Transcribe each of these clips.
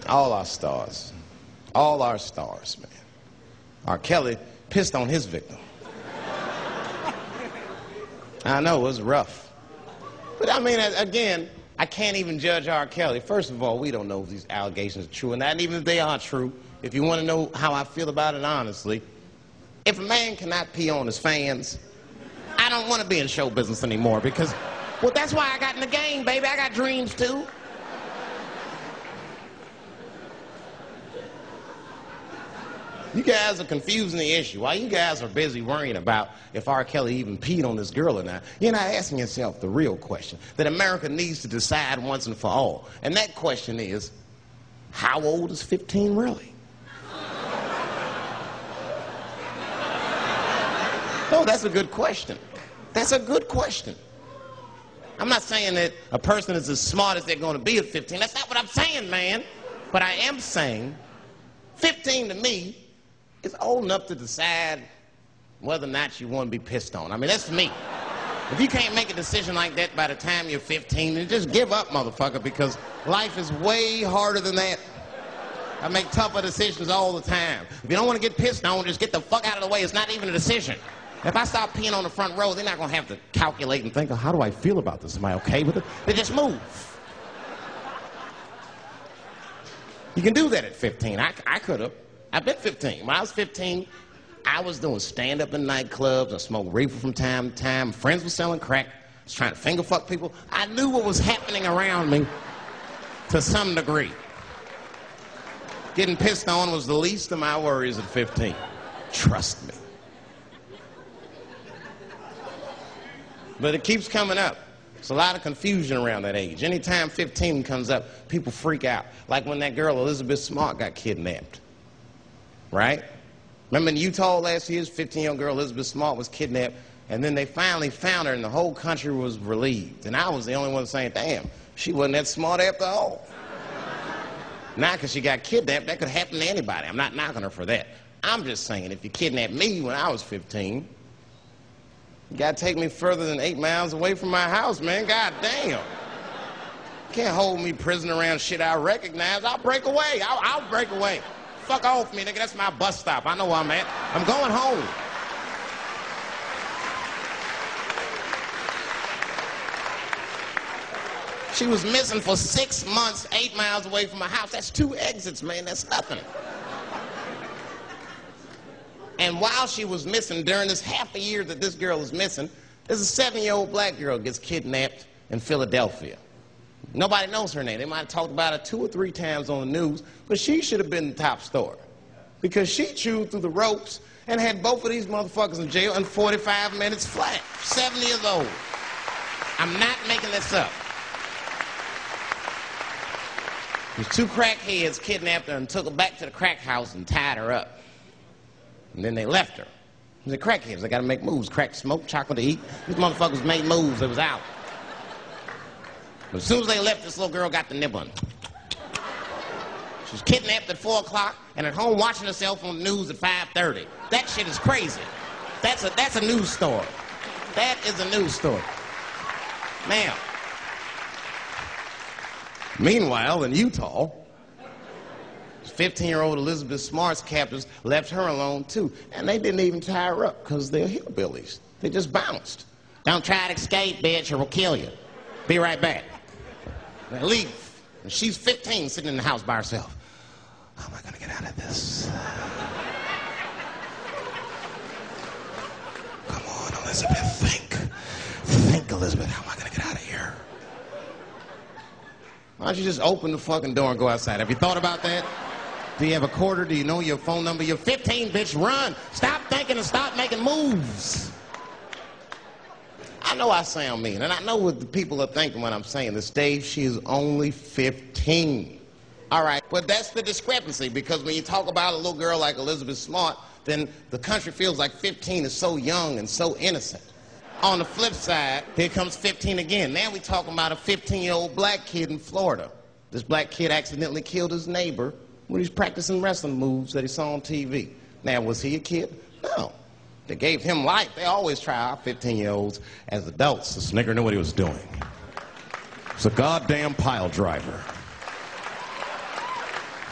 All our stars. All our stars, man. R. Kelly pissed on his victim. I know, it was rough. But I mean, again, I can't even judge R. Kelly. First of all, we don't know if these allegations are true, and not even if they are true. If you want to know how I feel about it honestly, if a man cannot pee on his fans, I don't want to be in show business anymore because, well, that's why I got in the game, baby. I got dreams, too. You guys are confusing the issue. While you guys are busy worrying about if R. Kelly even peed on this girl or not, you're not asking yourself the real question that America needs to decide once and for all. And that question is, how old is 15 really? Oh, that's a good question. That's a good question. I'm not saying that a person is as smart as they're going to be at 15. That's not what I'm saying, man. But I am saying 15 to me is old enough to decide whether or not you want to be pissed on. I mean, that's me. If you can't make a decision like that by the time you're 15, then just give up, motherfucker, because life is way harder than that. I make tougher decisions all the time. If you don't want to get pissed on, just get the fuck out of the way. It's not even a decision. If I start peeing on the front row, they're not going to have to calculate and think, oh, how do I feel about this? Am I okay with it? They just move. You can do that at 15. I could have. I've been 15. When I was 15, I was doing stand-up in nightclubs. I smoked reefer from time to time. Friends were selling crack. I was trying to finger fuck people. I knew what was happening around me to some degree. Getting pissed on was the least of my worries at 15. Trust me. But it keeps coming up. There's a lot of confusion around that age. Anytime 15 comes up, people freak out. Like when that girl, Elizabeth Smart, got kidnapped. Right? Remember in Utah last year, 15-year-old girl Elizabeth Smart was kidnapped, and then they finally found her, and the whole country was relieved. And I was the only one saying, damn, she wasn't that smart after all. Now, because she got kidnapped, that could happen to anybody. I'm not knocking her for that. I'm just saying, if you kidnapped me when I was 15, you got to take me further than 8 miles away from my house, man. God damn. You can't hold me prisoner around shit I recognize. I'll break away. I'll break away. Fuck off me, nigga. That's my bus stop. I know where I'm at. I'm going home. She was missing for 6 months, 8 miles away from my house. That's 2 exits, man. That's nothing. And while she was missing, during this half a year that this girl is missing, there's a 7-year-old black girl gets kidnapped in Philadelphia. Nobody knows her name. They might have talked about her 2 or 3 times on the news, but she should have been the top story because she chewed through the ropes and had both of these motherfuckers in jail in 45 minutes flat. 7 years old. I'm not making this up. These 2 crackheads kidnapped her and took her back to the crack house and tied her up. And then they left her. The crackheads, they got to make moves. Crack, smoke, chocolate to eat. These motherfuckers made moves. It was out. But as soon as they left, this little girl got the nibbling. She was kidnapped at 4 o'clock and at home watching herself on the news at 5:30. That shit is crazy. That's a news story. That is a news story. Now, meanwhile, in Utah, 15-year-old Elizabeth Smart's captors left her alone, too. And they didn't even tie her up because they're hillbillies. They just bounced. Don't try to escape, bitch, or we'll kill you. Be right back. They leave. And she's 15, sitting in the house by herself. How am I going to get out of this? Come on, Elizabeth, think. Think, Elizabeth, how am I going to get out of here? Why don't you just open the fucking door and go outside? Have you thought about that? Do you have a quarter? Do you know your phone number? You're 15, bitch, run. Stop thinking and stop making moves. I know I sound mean, and I know what the people are thinking when I'm saying this. Dave, she is only 15. All right, but that's the discrepancy, because when you talk about a little girl like Elizabeth Smart, then the country feels like 15 is so young and so innocent. On the flip side, here comes 15 again. Now we're talking about a 15-year-old black kid in Florida. This black kid accidentally killed his neighbor when he was practicing wrestling moves that he saw on TV. Now, was he a kid? No. They gave him life. They always try our 15-year-olds as adults. The nigger knew what he was doing. It's a goddamn pile driver.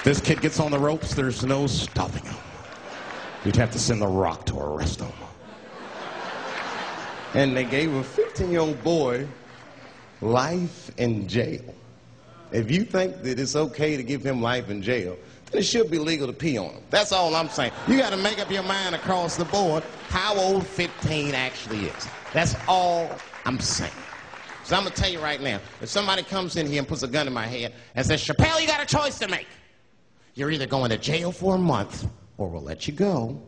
This kid gets on the ropes, there's no stopping him. You'd have to send the Rock to arrest him. And they gave a 15-year-old boy life in jail. If you think that it's okay to give him life in jail, then it should be legal to pee on him. That's all I'm saying. You got to make up your mind across the board how old 15 actually is. That's all I'm saying. So I'm going to tell you right now, if somebody comes in here and puts a gun in my head and says, Chappelle, you got a choice to make. You're either going to jail for a month or we'll let you go,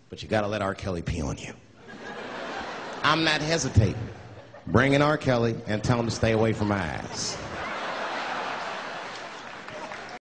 but you got to let R. Kelly pee on you. I'm not hesitating. Bring in R. Kelly and tell him to stay away from my ass.